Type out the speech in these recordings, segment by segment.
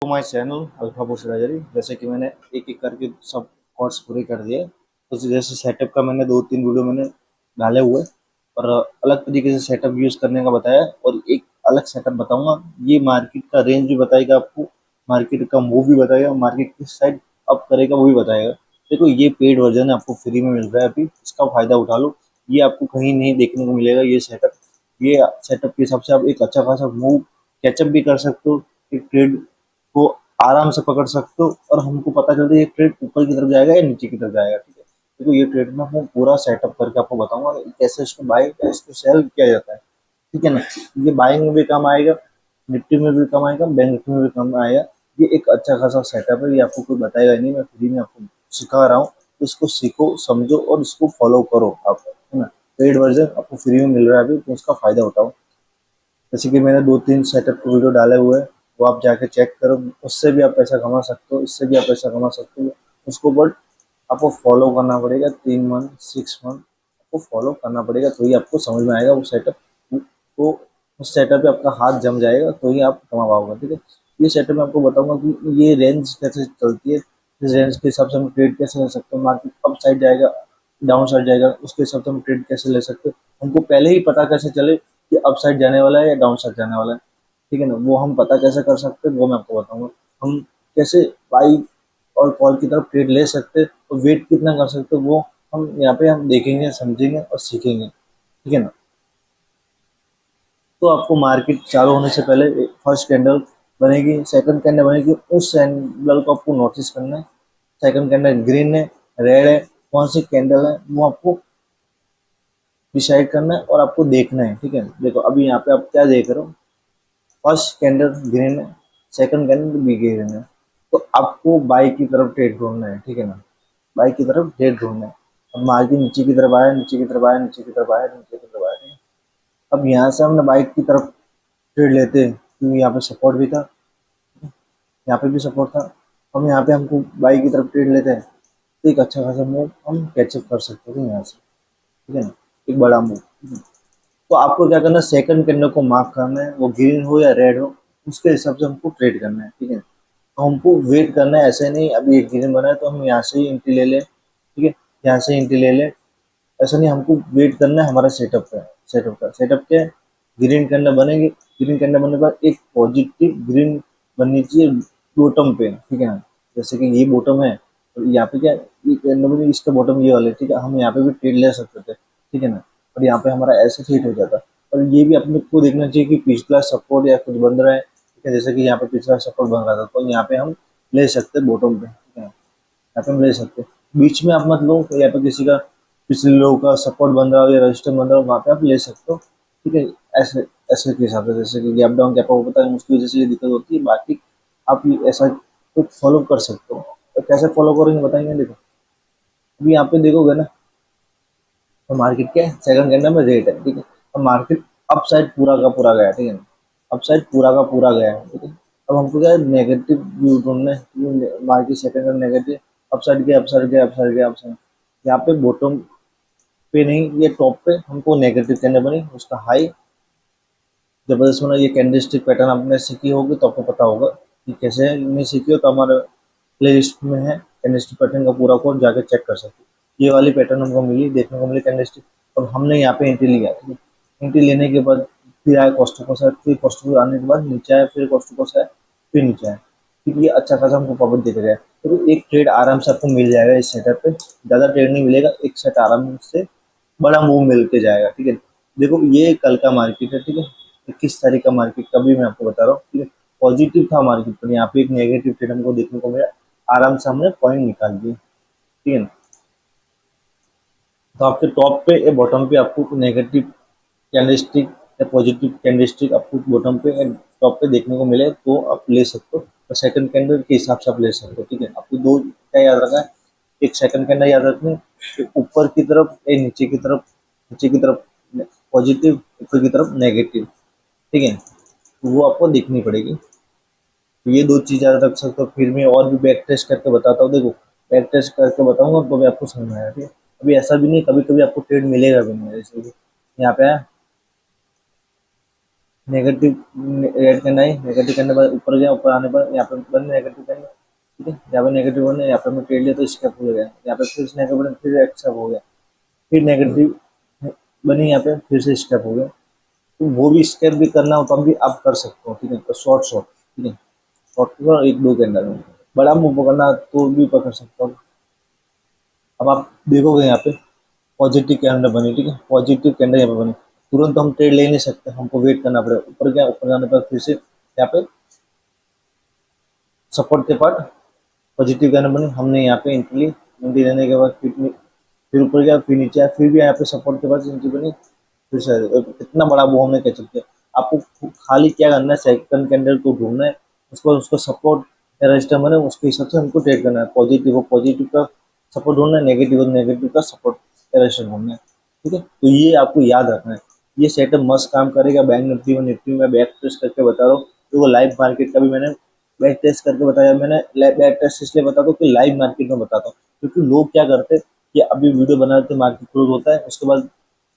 तो my channel alpha बुशराजरी। जैसे कि मैंने एक एक करके सब कोर्स पूरे कर दिए। तो जैसे सेटअप का मैंने 2-3 वीडियो मैंने डाले हुए और अलग तरीके से सेटअप यूज करने का बताया और एक अलग सेटअप बताऊंगा। ये मार्केट का रेंज भी बताएगा आपको, मार्केट का मूव भी बताएगा, मार्केट किस साइड अप करेगा वो भी बताएगा। देखो ये पेड वर्जन है, आपको फ्री में मिल रहा है अभी, इसका फायदा उठा लो। ये आपको कहीं नहीं देखने को मिलेगा ये सेटअप। ये सेटअप के हिसाब से आप एक अच्छा खासा मूव कैचअप भी कर सकते हो, एक ट्रेड को आराम से पकड़ सकते हो और हमको पता चलता है ये ट्रेड ऊपर की तरफ जाएगा या नीचे की तरफ जाएगा। ठीक है, देखो ये ट्रेड में मैं पूरा सेटअप करके आपको बताऊंगा कि कैसे इसको बाय कैसे सेल किया जाता है। ठीक है ना, ये बाइंग में भी काम आएगा, निफ्टी में भी काम आएगा, बैंक निफ्टी में भी काम आएगा। ये एक अच्छा खासा सेटअप है, ये आपको कोई बताएगा नहीं, मैं फ्री में आपको सिखा रहा हूँ। तो इसको सीखो, समझो और इसको फॉलो करो आप, है ना। पेड वर्जन आपको फ्री में मिल रहा है अभी, तो उसका फायदा उठाओ। जैसे कि मैंने 2-3 सेटअप के वीडियो डाले हुए हैं, वो आप जाके चेक करो। उससे भी आप पैसा कमा सकते हो, इससे भी आप पैसा कमा सकते हो। उसको बट आपको फॉलो करना पड़ेगा, 3 मंथ 6 मंथ आपको फॉलो करना पड़ेगा, तो ही आपको समझ में आएगा वो सेटअप। तो उस सेटअप पे आपका हाथ जम जाएगा तो ही आप कमा पाओगे। ठीक है, ये सेटअप मैं आपको बताऊंगा कि ये रेंज कैसे चलती है, इस रेंज के हिसाब से हम ट्रेड कैसे ले सकते हैं, मार्केट अप साइड जाएगा डाउन साइड जाएगा उसके हिसाब से हम ट्रेड कैसे ले सकते हैं। हमको पहले ही पता कैसे चले कि अप साइड जाने वाला है या डाउन साइड जाने वाला है। ठीक है ना, वो हम पता कैसे कर सकते हैं वो मैं आपको बताऊंगा। हम कैसे बाई और कॉल की तरफ ट्रेड ले सकते हैं और वेट कितना कर सकते हैं वो हम यहाँ पे हम देखेंगे, समझेंगे और सीखेंगे। ठीक है ना, तो आपको मार्केट चालू होने से पहले फर्स्ट कैंडल बनेगी, सेकंड कैंडल बनेगी, उस कैंडल को आपको नोटिस करना है। सेकंड कैंडल ग्रीन है, रेड है, कौन सी कैंडल है वो आपको डिसाइड करना है और आपको देखना है। ठीक है, देखो अभी यहाँ पे आप क्या देख रहे हो, फर्स्ट कैंडल ग्रीन है, सेकंड कैंडल भी ग्रीन है। तो आपको बाई की तरफ ट्रेड ढूंढना है। ठीक है ना, बाई की तरफ ट्रेड ढूंढना है। अब मार्केट नीचे की तरफ आया, नीचे की तरफ आया, नीचे की तरफ आया, नीचे की तरफ आया। अब यहाँ से हमने बाई की तरफ ट्रेड लेते हैं क्योंकि यहाँ पे सपोर्ट भी था, यहाँ पे भी सपोर्ट था। हम यहाँ पे हमको बाई की तरफ ट्रेड लेते हैं तो एक अच्छा खासा मूव हम कैचअप कर सकते थे यहाँ से। ठीक है ना, एक बड़ा मूव। तो आपको क्या करना है, सेकंड कैंडल को मार्क करना है, वो ग्रीन हो या रेड हो, उसके हिसाब से हमको ट्रेड करना है। ठीक है, तो हमको वेट करना है, ऐसे नहीं अभी एक ग्रीन बना है तो हम यहाँ से ही एंट्री ले लें। ठीक है, यहाँ से एंट्री ले लें, ऐसा नहीं, हमको वेट करना है हमारा सेटअप का। सेटअप क्या है, ग्रीन कैंडल बनेगी, ग्रीन कैंडल बनने के बाद एक पॉजिटिव ग्रीन बननी चाहिए बॉटम पे। ठीक है ना, जैसे कि ये बॉटम है और यहाँ पे क्या ये कैंडल बनी, इसका बॉटम ये वाले। ठीक है, हम यहाँ पे भी ट्रेड ले सकते थे। ठीक है ना, और यहाँ पे हमारा ऐसे हिट हो जाता। और ये भी अपने को देखना चाहिए कि पिछला सपोर्ट या कुछ बन रहा है। ठीक है, जैसे कि यहाँ पे पिछला सपोर्ट बन रहा था तो यहाँ पे हम ले सकते हैं बॉटम पे। ठीक है, यहाँ पे हम ले सकते हैं। बीच में आप मत लो, तो यहाँ पे किसी का पिछले लोगों का सपोर्ट बन रहा हो या रजिस्टर बन रहा हो, वहाँ पे आप ले सकते हो। ठीक है, ऐसे ऐसे के हिसाब से, जैसे कि गैप डाउन गैप अप होता है उसकी वजह से ये दिक्कत होती है। बाकी आप ये ऐसा कुछ फॉलो कर सकते हो। तो कैसे फॉलो करेंगे बताएंगे। देखो अभी यहाँ पे देखोगे ना, तो मार्केट क्या है, सेकंड कैंडल में रेट है। ठीक है, अब मार्केट अप साइड पूरा का पूरा गया। ठीक है, अप साइड पूरा का पूरा गया है। ठीक है, अब हमको क्या है, नेगेटिव व्यू ढूंढना है। मार्केट सेकंड का नेगेटिव, अप साइड गया, अप साइड गया, अप साइड गया, अप साइड। यहाँ पे बॉटम पे नहीं, ये टॉप पे हमको नेगेटिव कैंडल बनी, उसका हाई जबरदस्त बना। ये कैंडलस्टिक पैटर्न आपने सीखी होगी तो आपको पता होगा कि कैसे है। नहीं सीखी हो तो हमारे प्ले लिस्ट में है कैंडलस्टिक पैटर्न का पूरा कोड, जाकर चेक कर सकते हो। ये वाली पैटर्न हमको मिली, देखने को मिली कैंडलस्टिक। अब हमने यहाँ पे एंट्री लिया। ठीक है, एंट्री लेने के बाद फिर आया कॉस्ट को साइड, फिर कॉस्ट को आने के बाद नीचे आया, फिर कॉस्ट को साइड, फिर नीचे आया। क्योंकि ये अच्छा खासा हमको प्रॉफिट देख गया। तो एक ट्रेड आराम से आपको मिल जाएगा इस सेटअप पे, ज़्यादा ट्रेड नहीं मिलेगा, एक सेट आराम से बड़ा मूव मिल के जाएगा। ठीक है, देखो ये कल का मार्केट है। ठीक है, 21 तारीख का मार्केट का भी मैं आपको बता रहा हूँ। ठीक है, पॉजिटिव था मार्केट पर, यहाँ पे एक नेगेटिव ट्रेड हमको देखने को मिला, आराम से हमने पॉइंट निकाल दिए। ठीक है ना, तो आपके टॉप पे या बॉटम पे आपको नेगेटिव कैंडलस्टिक या पॉजिटिव कैंडलस्टिक आपको बॉटम पे या टॉप पे देखने को मिले तो आप ले सकते हो, और सेकंड कैंडल के हिसाब से आप ले सकते हो। ठीक है, आपको दो क्या याद रखना है, एक सेकंड कैंडल याद रखना है कि ऊपर की तरफ या नीचे की तरफ, नीचे की तरफ पॉजिटिव, ऊपर की तरफ नेगेटिव। ठीक है, तो वो आपको देखनी पड़ेगी। तो ये दो चीज़ याद रख सकते हो। फिर मैं और भी बैक टेस्ट करके बताता हूँ। देखो बैक टेस्ट करके बताऊंगा तो भी आपको समझ में आएगा। ठीक है, अभी ऐसा भी नहीं, कभी कभी आपको ट्रेड मिलेगा भी नहीं। जैसे कि यहाँ पे है, नेगेटिव रेड कैंडल आई, नेगेटिव कैंडल बाद ऊपर गया, ऊपर आने पर यहाँ पे बंद नेगेटिव कैंडल, ठीक है, यहाँ पे नेगेटिव बने, यहाँ पे मैं ट्रेड लिया तो स्केप हो गया, यहाँ पे फिर से नेगेटिव बने, फिर एक्सेप्ट हो गया, फिर नेगेटिव बनी, यहाँ पे फिर से स्केप हो गया। तो वो भी स्केप भी करना हो तो हम भी आप कर सकते हो, ठीक है, तो शॉर्ट शॉर्ट, ठीक है, शॉर्ट एक दो कैंडल में बड़ा मूव पकड़ना तो भी पकड़ सकते हो। अब आप देखोगे यहाँ पे पॉजिटिव कैंडल बनी, ठीक है, पॉजिटिव कैंडल यहाँ पे बनी, तुरंत हम ट्रेड ले नहीं सकते, हमको वेट करना पड़ेगा, ऊपर गया, ऊपर जाने पर फिर से यहाँ पे सपोर्ट के पार्ट पॉजिटिव कैंडल बनी, हमने यहाँ पे एंट्री लेने के बाद फिर ऊपर गया, फिर नीचे आया, फिर भी यहाँ पे सपोर्ट के पास एंट्री बनी, फिर से इतना बड़ा वो हमने कैचअप किया। आपको खाली क्या करना है, सेकंड कैंडल को ढूंढना है, उसको उसको सपोर्ट या रजिस्टर बने उसके हिसाब से हमको ट्रेड करना है, पॉजिटिव को पॉजिटिव का सपोर्ट ढूंढना है, नेगेटिव को नेगेटिव का सपोर्ट या रजिस्टर ढूंढना है, ठीक है। तो ये आपको याद रखना है, ये सेटअप मस्त काम करेगा। बैंक निफ्टी में बैक टेस्ट करके बता रहा हूँ, तो वो लाइव मार्केट का भी मैंने बैक टेस्ट करके बताया, मैंने बैक टेस्ट इसलिए बताता हूँ कि लाइव मार्केट में बताता हूँ, क्योंकि लोग क्या करते हैं कि अभी वीडियो बनाते मार्केट क्लोज होता है, उसके बाद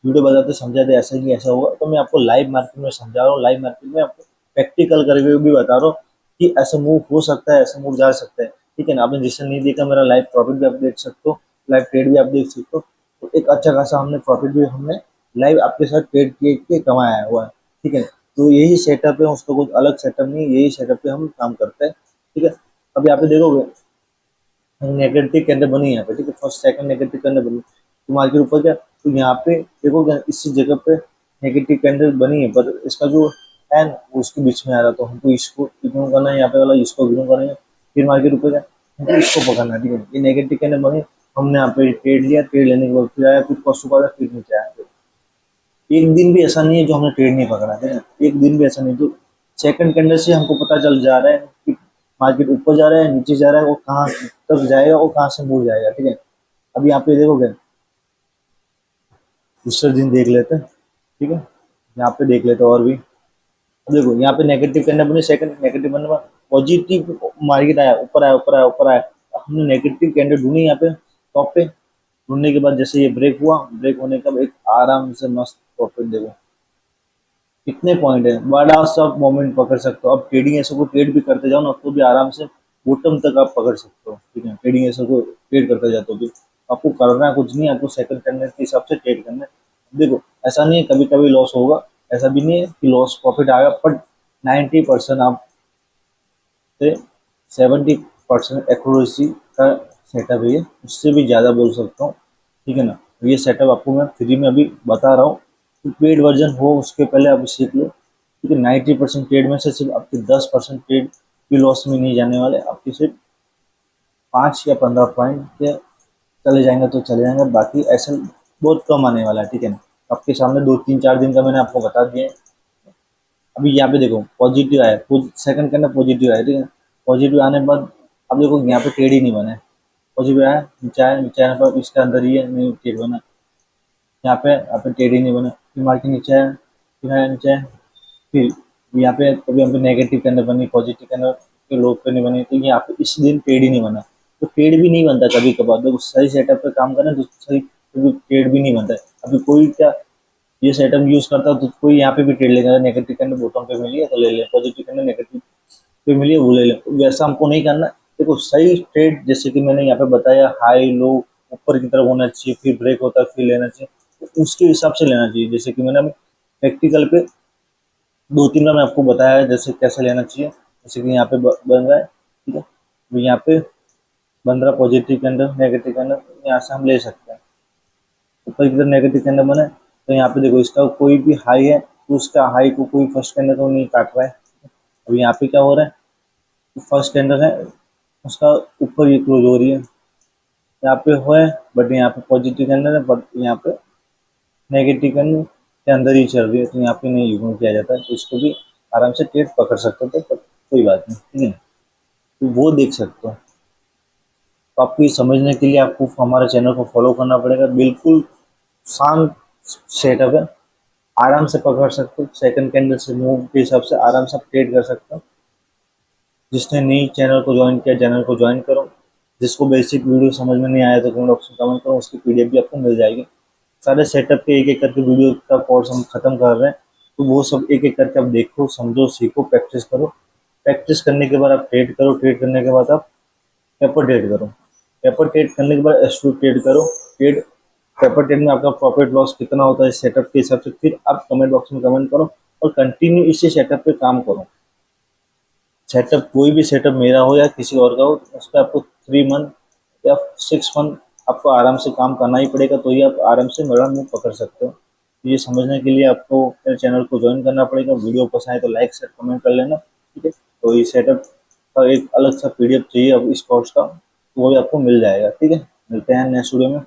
वीडियो बताते समझा दे ऐसा ही ऐसा होगा, तो मैं आपको लाइव मार्केट में समझा रहा हूँ, लाइव मार्केट में आपको प्रैक्टिकल करके भी बता रहा हूँ कि ऐसा मूव हो सकता है, ऐसा मूव जा सकता है, ठीक है ना। आपने जिसने नहीं देखा मेरा लाइव प्रॉफिट भी आप देख सकते हो, लाइव ट्रेड भी आप देख सकते हो, तो एक अच्छा खासा हमने प्रॉफिट भी हमने लाइव आपके साथ ट्रेड किए के कमाया हुआ है, ठीक है। तो यही सेटअप है, उसका कुछ अलग सेटअप नहीं, यही सेटअप पे हम काम करते हैं, ठीक है। अब यहाँ पे देखोगे नेगेटिव कैंडल बनी यहाँ पे, ठीक है, फर्स्ट सेकंड नेगेटिव कैंडल बनी, तो मार्केट ऊपर गया, तो यहाँ पे देखो इसी जगह पे नेगेटिव कैंडल बनी है, पर इसका जो है वो उसके बीच में आ रहा, तो हमको इसको इग्नोर करना है, यहाँ पे वाला इसको इग्नोर करना है, फिर मार्केट ऊपर गया, हमको इसको पकड़ना है, ठीक है। ये नेगेटिव कैंडल बनी, हमने यहाँ पे ट्रेड लिया, ट्रेड लेने के बाद फिर आया, फिर कॉस्ट ऊपर आया, फिर नीचे आया, एक दिन भी ऐसा नहीं है जो हमने ट्रेड नहीं पकड़ा है ना, एक दिन भी ऐसा नहीं। तो सेकंड कैंडल से हमको पता चल जा रहा है कि मार्केट ऊपर जा रहा है, नीचे जा रहा है, और कहाँ तक जाएगा और कहाँ से मुड़ जाएगा, ठीक है। अब यहाँ पे देखोगे दूसरे दिन देख लेते हैं, ठीक है, यहाँ पे देख लेते हैं और भी। अब देखो यहाँ पे नेगेटिव कैंडल बनी, सेकंड नेगेटिव बनने पर पॉजिटिव मार्केट आया, ऊपर आया, ऊपर आया, ऊपर आया, हमने नेगेटिव कैंडल ढूंढी यहाँ पे टॉप पे, ढूंढने के बाद जैसे ये ब्रेक हुआ, ब्रेक होने का एक आराम से मस्त प्रॉफिट देखो कितने पॉइंट है, बड़ा सब मोमेंट पकड़ सकते हो। अब ट्रेडिंग ऐसे को ट्रेड भी करते जाओ ना तो भी आराम से बॉटम तक आप पकड़ सकते हो, ठीक है, ट्रेडिंग ऐसे को ट्रेड करते जाते हो भी आपको करना कुछ नहीं, आपको सेकंड कैंडल के हिसाब से ट्रेड करना है। देखो ऐसा नहीं है कभी कभी लॉस होगा, ऐसा भी नहीं है कि लॉस प्रॉफिट आएगा, बट 90% आप से 70% एक्यूरेसी का सेटअप है ये, उससे भी ज़्यादा बोल सकता हूँ, ठीक है ना। तो ये सेटअप आपको मैं फ्री में अभी बता रहा हूँ, तो पेड वर्जन हो उसके पहले आप सीख लो, ठीक है। 90% ट्रेड में से सिर्फ आपके 10% ट्रेड भी लॉस में नहीं जाने वाले, आपके सिर्फ 5 या 15 पॉइंट के चले जाएंगे तो चले जाएंगे, बाकी ऐसे बहुत कम आने वाला है, ठीक है ना। आपके सामने 2 3 4 दिन का मैंने आपको बता दिया है। अभी यहाँ पे देखो पॉजिटिव आया, सेकंड के अंदर पॉजिटिव आया, ठीक है, पॉजिटिव आने के बाद अब देखो यहाँ पे ट्रेड ही नहीं बना है, पॉजिटिव आया, नीचे आया, नीचे आने पर इसके अंदर ही है, नहीं ट्रेड बना, यहाँ पे ट्रेड ही नहीं बना, फिर मार्केट नीचे आया, फिर आया नीचे आया, फिर यहाँ पे कभी यहाँ पे नेगेटिव के अंदर बनी, पॉजिटिव के अंदर फिर लो पे नहीं बनी, तो यहाँ पे इस दिन ट्रेड ही नहीं बना। तो ट्रेड भी नहीं बनता कभी कभार, देखो सही सेटअप पे काम करें तो सही कभी ट्रेड भी नहीं बनता है। अभी कोई क्या ये सेटअप यूज करता है तो कोई यहाँ पे भी ट्रेड लेगा, नेगेटिव के अंदर बॉटम पे मिली है तो ले ले, पॉजिटिव के अंदर नेगेटिव पे मिली है वो ले ले, तो वैसा हमको नहीं करना। देखो सही ट्रेड जैसे कि मैंने यहाँ पे बताया, हाई लो ऊपर की तरफ होना चाहिए, फिर ब्रेक होता है फिर लेना चाहिए, तो उसके हिसाब से लेना चाहिए, जैसे कि मैंने प्रैक्टिकल पे 2 3 बार मैं आपको बताया है जैसे कैसे लेना चाहिए, जैसे कि यहाँ पे बन रहा है, ठीक है, तो यहाँ पे बन रहा पॉजिटिव के अंदर नेगेटिव के अंदर, यहाँ से हम ले सकते हैं, ऊपर की तरफ नेगेटिव के अंदर बना है, तो यहाँ पे देखो इसका कोई भी हाई है तो उसका हाई को कोई फर्स्ट कैंडल को नहीं काट रहा है। अब यहाँ पे क्या हो रहा है, फर्स्ट कैंडल है उसका ऊपर ये क्लोज हो रही है, यहाँ पे हो है बट यहाँ पे पॉजिटिव कैंडल है, बट यहाँ पे नेगेटिव कैंडल के अंदर ही चल रही है, तो यहाँ पे नहीं यूज किया जाता है, तो इसको भी आराम से ट्रेड पकड़ सकते हो, तो कोई बात नहीं, ठीक है, तो वो देख सकते हो। तो आपको ये समझने के लिए आपको हमारे चैनल को फॉलो करना पड़ेगा, बिल्कुल शांत सेटअप है, आराम से पकड़ सकते हो, सेकंड कैंडल से मूव के हिसाब से आराम से ट्रेड कर सकते हो। जिसने नई चैनल को ज्वाइन किया चैनल को ज्वाइन करो, जिसको बेसिक वीडियो समझ में नहीं आया तो कमेंट बॉक्स में कमेंट करो, उसकी पीडीएफ भी आपको मिल जाएगी। सारे सेटअप के एक एक करके वीडियो का कोर्स हम खत्म कर रहे हैं, तो वो सब एक एक करके आप देखो, समझो, सीखो, प्रैक्टिस करो। प्रैक्टिस करने के बाद आप ट्रेड करो, ट्रेड करने के बाद आप पेपर ट्रेड करो, पेपर ट्रेड करने के बाद एस्ट्रो ट्रेड करो। ट्रेड पेपर ट्रेड में आपका प्रॉफिट लॉस कितना होता है सेटअप के हिसाब से फिर आप कमेंट बॉक्स में कमेंट करो और कंटिन्यू इसी सेटअप पे काम करो। सेटअप कोई भी सेटअप मेरा हो या किसी और का हो, उस पर आपको 3 मंथ या 6 मंथ आपको आराम से काम करना ही पड़ेगा, तो ही आप आराम से बड़ा मुंह पकड़ सकते हो। तो ये समझने के लिए आपको मेरे चैनल को ज्वाइन करना पड़ेगा। वीडियो पसंद आए तो लाइक शेयर कमेंट कर लेना, ठीक है। तो ये सेटअप का एक अलग सा PDF चाहिए अब इस कोर्स का, तो वो भी आपको मिल जाएगा, ठीक है। मिलते हैं नेक्स्ट वीडियो में।